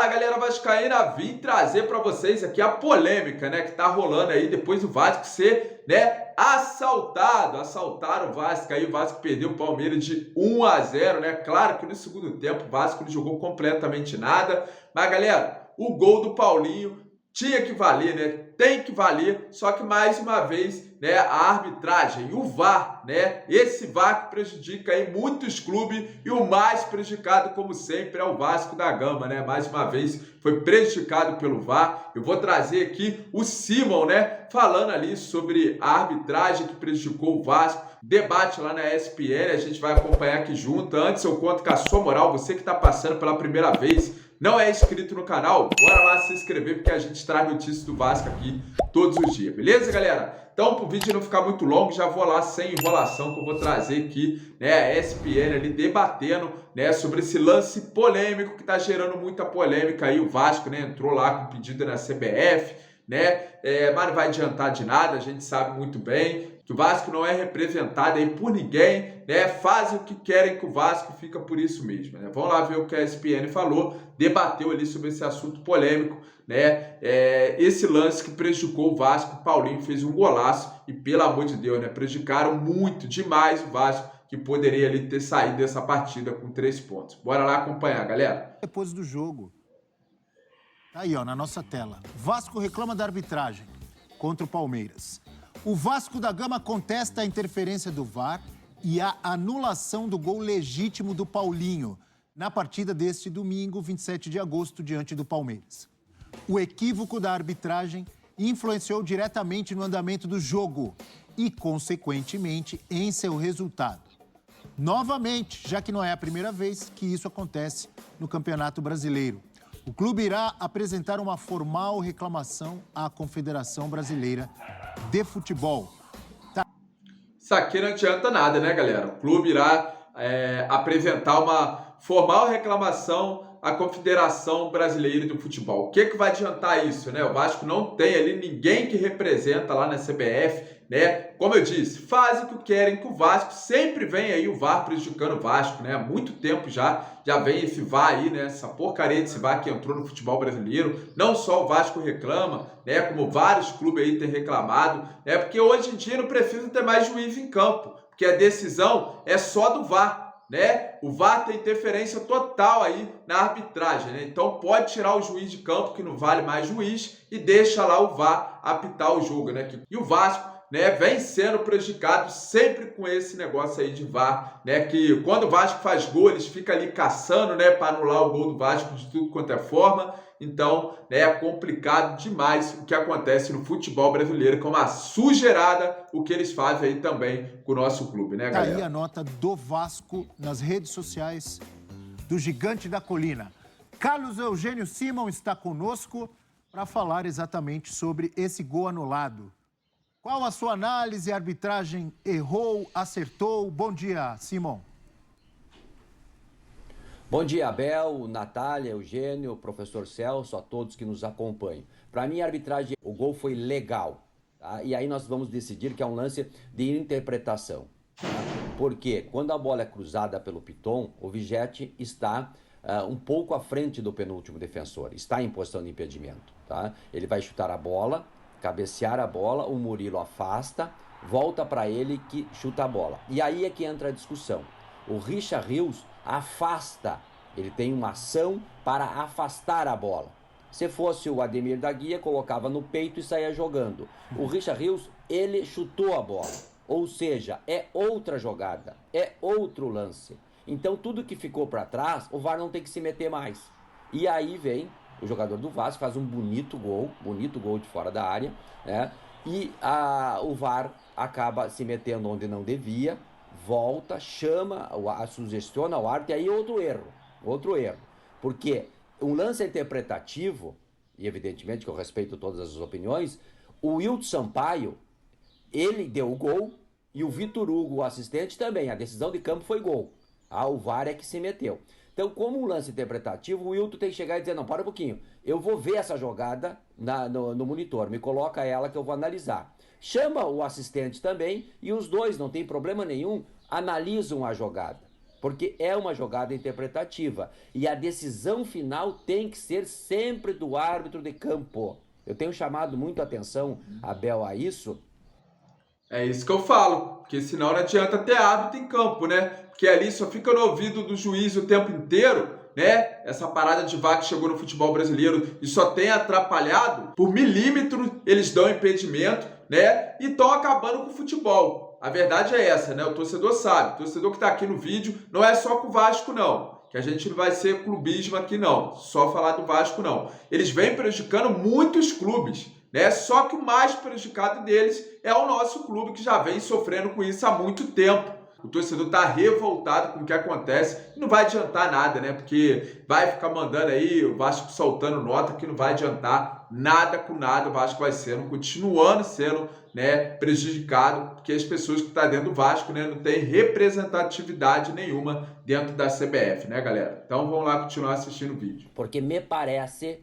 Fala galera vascaína, vim trazer para vocês aqui a polêmica, né, que tá rolando aí depois do Vasco ser, né, assaltaram o Vasco, aí o Vasco perdeu o Palmeiras de 1-0, né, claro que no segundo tempo o Vasco não jogou completamente nada, mas galera, o gol do Paulinho tinha que valer, né, tem que valer, só que mais uma vez, né, a arbitragem, o VAR, né, esse VAR que prejudica aí muitos clubes e o mais prejudicado, como sempre, é o Vasco da Gama, né, mais uma vez foi prejudicado pelo VAR. Eu vou trazer aqui o Simon, né, falando ali sobre a arbitragem que prejudicou o Vasco, debate lá na ESPN, a gente vai acompanhar aqui junto. Antes eu conto com a sua moral, você que está passando pela primeira vez, não é inscrito no canal, bora lá se inscrever porque a gente traz notícias do Vasco aqui todos os dias, beleza, galera? Então, para o vídeo não ficar muito longo, já vou lá sem enrolação que eu vou trazer aqui, né, a ESPN ali debatendo, né, sobre esse lance polêmico que está gerando muita polêmica aí. O Vasco, né, entrou lá com pedido na CBF, né, mas não vai adiantar de nada, a gente sabe muito bem que o Vasco não é representado aí por ninguém, né? Fazem o que querem com o Vasco, fica por isso mesmo, né? Vamos lá ver o que a ESPN falou, debateu ali sobre esse assunto polêmico, né? Esse lance que prejudicou o Vasco, o Paulinho fez um golaço e, pelo amor de Deus, né? Prejudicaram muito demais o Vasco, que poderia ali ter saído dessa partida com 3 pontos. Bora lá acompanhar, galera. Depois do jogo. Tá aí, ó, na nossa tela. Vasco reclama da arbitragem contra o Palmeiras. O Vasco da Gama contesta a interferência do VAR e a anulação do gol legítimo do Paulinho na partida deste domingo, 27 de agosto, diante do Palmeiras. O equívoco da arbitragem influenciou diretamente no andamento do jogo e, consequentemente, em seu resultado. Novamente, já que não é a primeira vez que isso acontece no Campeonato Brasileiro, o clube irá apresentar uma formal reclamação à Confederação Brasileira de Futebol. Isso aqui não adianta nada, né, galera? O clube irá apresentar uma formal reclamação à Confederação Brasileira do Futebol. O que vai adiantar isso, né? O Vasco não tem ali ninguém que representa lá na CBF, né? Como eu disse, fazem o que querem com o Vasco. Sempre vem aí o VAR prejudicando o Vasco, né? Há muito tempo já vem esse VAR aí, né? Essa porcaria desse VAR que entrou no futebol brasileiro. Não só o Vasco reclama, né? Como vários clubes aí têm reclamado, né? Porque hoje em dia não precisa ter mais juiz em campo, porque a decisão é só do VAR, né? O VAR tem interferência total aí na arbitragem, né? Então pode tirar o juiz de campo, que não vale mais juiz, e deixa lá o VAR apitar o jogo, né? E o Vasco, né, vem sendo prejudicado sempre com esse negócio aí de VAR, né, que quando o Vasco faz gol, eles ficam ali caçando, né, para anular o gol do Vasco de tudo quanto é forma. Então, né, é complicado demais o que acontece no futebol brasileiro, com uma sujeirada o que eles fazem aí também com o nosso clube, né, galera? Tá aí a nota do Vasco nas redes sociais do Gigante da Colina. Carlos Eugênio Simon está conosco para falar exatamente sobre esse gol anulado. Qual a sua análise? A arbitragem errou, acertou? Bom dia, Simon. Bom dia, Abel, Natália, Eugênio, professor Celso, a todos que nos acompanham. Para mim, a arbitragem, o gol foi legal, tá? E aí nós vamos decidir que é um lance de interpretação. Tá? Porque quando a bola é cruzada pelo Piton, o Vigete está um pouco à frente do penúltimo defensor, está em posição de impedimento. Tá? Ele vai chutar a bola, cabecear a bola, o Murilo afasta, volta para ele que chuta a bola. E aí é que entra a discussão. O Richard Rios afasta, ele tem uma ação para afastar a bola. Se fosse o Ademir da Guia, colocava no peito e saía jogando. O Richard Rios, ele chutou a bola. Ou seja, é outra jogada, é outro lance. Então tudo que ficou para trás, o VAR não tem que se meter mais. E aí vem o jogador do Vasco, faz um bonito gol de fora da área, né? E o VAR acaba se metendo onde não devia, volta, chama, sugestiona o árbitro, e aí outro erro. Porque um lance interpretativo, e evidentemente que eu respeito todas as opiniões, o Wilton Sampaio, ele deu o gol, e o Vitor Hugo, o assistente, também. A decisão de campo foi gol. O VAR é que se meteu. Então, como um lance interpretativo, o Wilton tem que chegar e dizer, não, para um pouquinho, eu vou ver essa jogada no monitor, me coloca ela que eu vou analisar. Chama o assistente também e os dois, não tem problema nenhum, analisam a jogada. porque é uma jogada interpretativa. E a decisão final tem que ser sempre do árbitro de campo. Eu tenho chamado muito a atenção, Abel, a isso. É isso que eu falo, porque senão não adianta ter árbitro em campo, né? Porque ali só fica no ouvido do juiz o tempo inteiro, né? Essa parada de VAR que chegou no futebol brasileiro e só tem atrapalhado. Por milímetro eles dão impedimento, né? E estão acabando com o futebol. A verdade é essa, né? O torcedor sabe. O torcedor que está aqui no vídeo não é só com o Vasco, não. Que a gente não vai ser clubismo aqui, não. Só falar do Vasco, não. Eles vêm prejudicando muitos clubes, né? Só que o mais prejudicado deles é o nosso clube, que já vem sofrendo com isso há muito tempo. O torcedor está revoltado com o que acontece e não vai adiantar nada, né? Porque vai ficar mandando aí o Vasco soltando nota que não vai adiantar nada com nada. O Vasco vai sendo, continuando sendo, né, prejudicado, porque as pessoas que estão dentro do Vasco, né, não tem representatividade nenhuma dentro da CBF, né, galera? Então vamos lá continuar assistindo o vídeo. Porque me parece,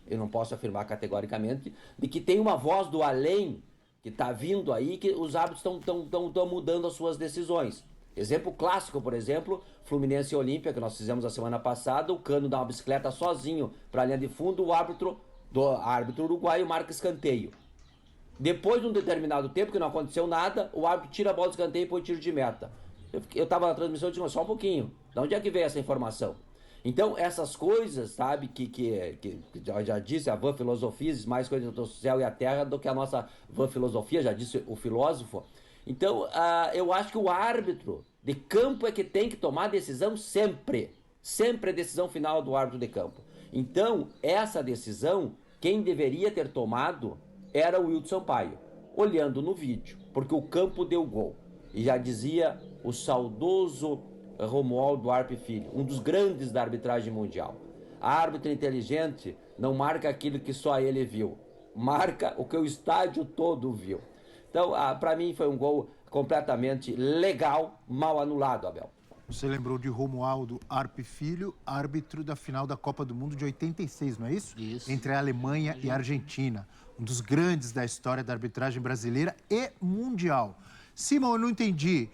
eu não posso afirmar categoricamente, de que tem uma voz do além que está vindo aí, que os árbitros estão mudando as suas decisões. Exemplo clássico, por exemplo, Fluminense e Olímpia, que nós fizemos a semana passada, o Cano dá uma bicicleta sozinho para a linha de fundo, o árbitro uruguaio marca escanteio. Depois de um determinado tempo, que não aconteceu nada, o árbitro tira a bola do escanteio e põe tiro de meta. Eu estava na transmissão e disse, só um pouquinho, de onde é que veio essa informação? Então, essas coisas, sabe, que já disse a vã filosofia, mais coisas do céu e a terra do que a nossa vã filosofia, já disse o filósofo. Então, eu acho que o árbitro de campo é que tem que tomar a decisão sempre. Sempre a decisão final do árbitro de campo. Então, essa decisão, quem deveria ter tomado era o Wilton Sampaio, olhando no vídeo, porque o campo deu gol. E já dizia o saudoso Romualdo Arpe Filho, um dos grandes da arbitragem mundial. Árbitro inteligente não marca aquilo que só ele viu, marca o que o estádio todo viu. Então, para mim foi um gol completamente legal, mal anulado, Abel. Você lembrou de Romualdo Arpe Filho, árbitro da final da Copa do Mundo de 86, não é isso? Isso. Entre a Alemanha e a Argentina. Um dos grandes da história da arbitragem brasileira e mundial. Simão, eu não entendi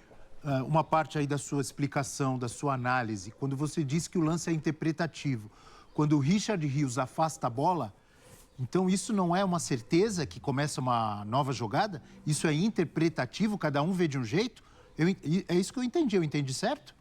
uma parte aí da sua explicação, da sua análise, quando você disse que o lance é interpretativo. Quando o Richard Rios afasta a bola, então isso não é uma certeza que começa uma nova jogada? Isso é interpretativo, cada um vê de um jeito? É isso que eu entendi certo?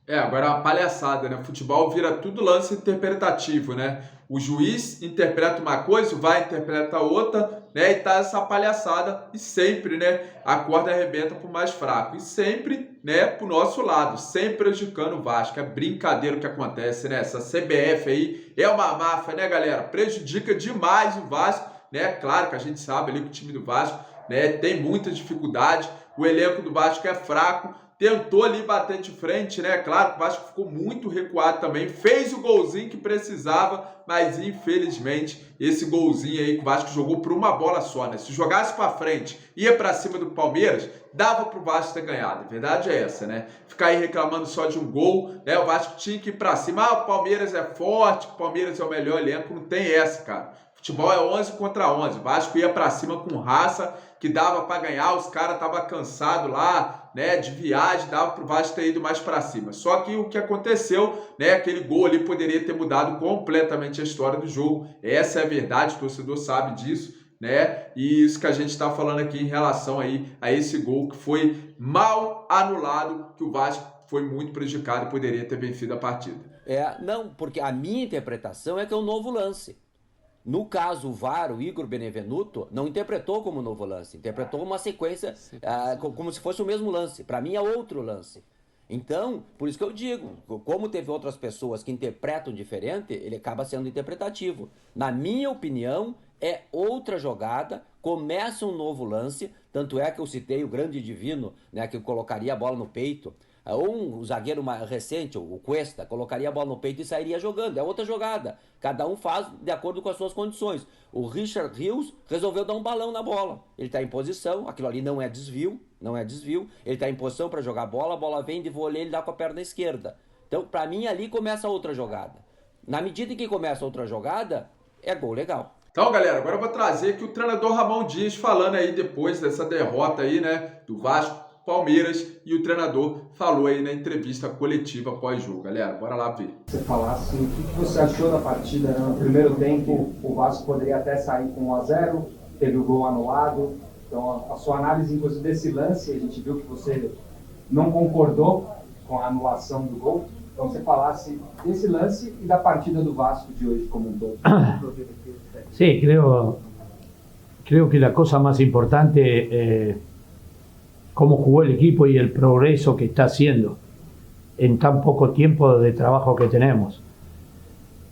Agora é uma palhaçada, né? Futebol vira tudo lance interpretativo, né? O juiz interpreta uma coisa, o VAR interpreta outra, né? E tá essa palhaçada e sempre, né? A corda arrebenta pro mais fraco. E sempre, né? Pro nosso lado, sempre prejudicando o Vasco. É brincadeira o que acontece, né? Essa CBF aí é uma máfia, né, galera? Prejudica demais o Vasco, né? Claro que a gente sabe ali que o time do Vasco, né, tem muita dificuldade. O elenco do Vasco é fraco. Tentou ali bater de frente, né? Claro que o Vasco ficou muito recuado também. Fez o golzinho que precisava, mas infelizmente esse golzinho aí que o Vasco jogou por uma bola só, né? Se jogasse para frente, ia para cima do Palmeiras, dava pro Vasco ter ganhado. A verdade é essa, né? Ficar aí reclamando só de um gol, né? O Vasco tinha que ir para cima. O Palmeiras é forte, o Palmeiras é o melhor elenco. Não tem essa, cara. Futebol é 11 contra 11. O Vasco ia para cima com raça, que dava para ganhar. Os caras estavam cansados lá, né, de viagem, dava para o Vasco ter ido mais para cima. Só que o que aconteceu, né, aquele gol ali poderia ter mudado completamente a história do jogo. Essa é a verdade, o torcedor sabe disso, né? E isso que a gente está falando aqui em relação aí a esse gol que foi mal anulado, que o Vasco foi muito prejudicado e poderia ter vencido a partida. Não, porque a minha interpretação é que é um novo lance. No caso, o VAR, o Igor Benevenuto, não interpretou como novo lance, interpretou uma sequência como se fosse o mesmo lance. Para mim é outro lance. Então, por isso que eu digo, como teve outras pessoas que interpretam diferente, ele acaba sendo interpretativo. Na minha opinião, é outra jogada, começa um novo lance, tanto é que eu citei o grande divino, né, que colocaria a bola no peito. Ou um zagueiro recente, o Cuesta, colocaria a bola no peito e sairia jogando. É outra jogada. Cada um faz de acordo com as suas condições. O Richard Rios resolveu dar um balão na bola. Ele está em posição, aquilo ali não é desvio. Ele está em posição para jogar a bola vem de voleio, ele dá com a perna esquerda. Então, para mim, ali começa outra jogada. Na medida em que começa outra jogada, é gol legal. Então, galera, agora eu vou trazer aqui o treinador Ramon Dias falando aí depois dessa derrota aí, né, do Vasco Palmeiras, e o treinador falou aí na entrevista coletiva pós-jogo. Galera, bora lá ver. Você falasse, o que você achou da partida, né? No primeiro tempo, o Vasco poderia até sair com 1-0, teve o gol anulado. Então, a sua análise, inclusive, desse lance, a gente viu que você não concordou com a anulação do gol. Então, você falasse desse lance e da partida do Vasco de hoje como um todo. Sí, creo que la cosa más importante cómo jugó el equipo y el progreso que está haciendo en tan poco tiempo de trabajo que tenemos.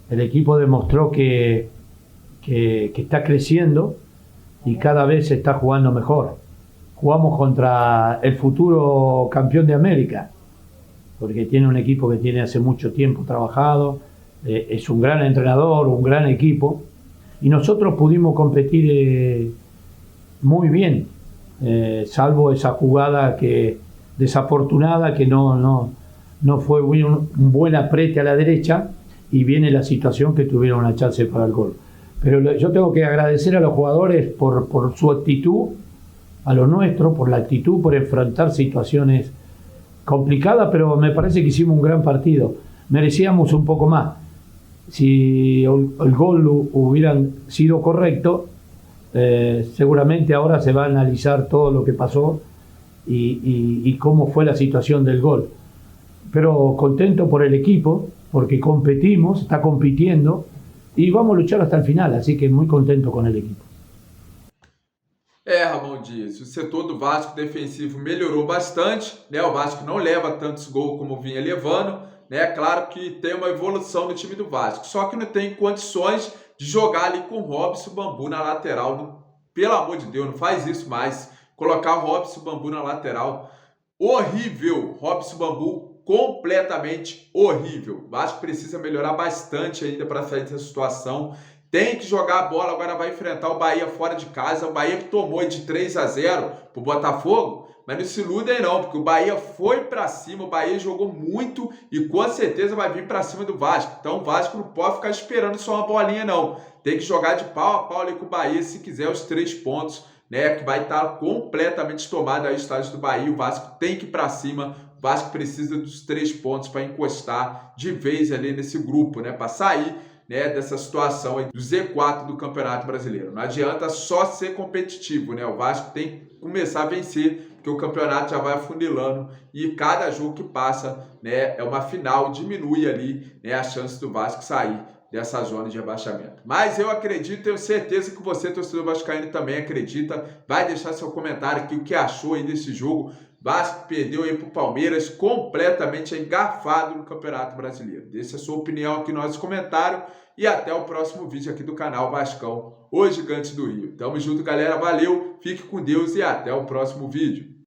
El equipo demostró que está creciendo y cada vez se está jugando mejor. Jugamos contra el futuro campeón de América, porque tiene un equipo que tiene hace mucho tiempo trabajado, es un gran entrenador, un gran equipo, y nosotros pudimos competir muy bien, salvo esa jugada desafortunada que no fue un buen aprete a la derecha, y viene la situación que tuvieron una chance para el gol. Pero yo tengo que agradecer a los jugadores por su actitud, a lo nuestro, por la actitud, por enfrentar situaciones complicadas, pero me parece que hicimos un gran partido. Merecíamos un poco más. Si el gol hubiera sido correcto, seguramente ahora se va a analizar todo lo que pasó y cómo fue la situación del gol. Pero contento por el equipo, porque competimos, está compitiendo y vamos a luchar hasta el final, así que muy contento con el equipo. Ramon Dias, o setor do Vasco defensivo melhorou bastante, né? O Vasco não leva tantos gols como vinha levando, né? Claro que tem uma evolução no time do Vasco, só que não tem condições de jogar ali com o Robson Bambu na lateral. Pelo amor de Deus, não faz isso mais. Colocar o Robson Bambu na lateral, horrível. Robson Bambu completamente horrível. O Vasco precisa melhorar bastante ainda para sair dessa situação. Tem que jogar a bola, agora vai enfrentar o Bahia fora de casa. O Bahia que tomou de 3-0 pro Botafogo, mas não se iludem não, porque o Bahia foi para cima, o Bahia jogou muito e com certeza vai vir para cima do Vasco. Então o Vasco não pode ficar esperando só uma bolinha não. Tem que jogar de pau a pau ali com o Bahia se quiser os 3 pontos, né? Que vai estar completamente tomado aí o estádio do Bahia. O Vasco tem que ir para cima. O Vasco precisa dos 3 pontos para encostar de vez ali nesse grupo, né? Para sair, né, dessa situação aí do Z4 do Campeonato Brasileiro. Não adianta só ser competitivo, né? O Vasco tem que começar a vencer, porque o campeonato já vai afunilando e cada jogo que passa, né, é uma final, diminui ali, né, a chance do Vasco sair dessa zona de rebaixamento. Mas eu acredito, tenho certeza que você, torcedor vascaíno, também acredita. Vai deixar seu comentário aqui, o que achou aí desse jogo. Vasco perdeu aí para o Palmeiras, completamente engarrafado no Campeonato Brasileiro. Deixe a sua opinião aqui no nosso comentário e até o próximo vídeo aqui do canal Vascão, o Gigante do Rio. Tamo junto, galera. Valeu, fique com Deus e até o próximo vídeo.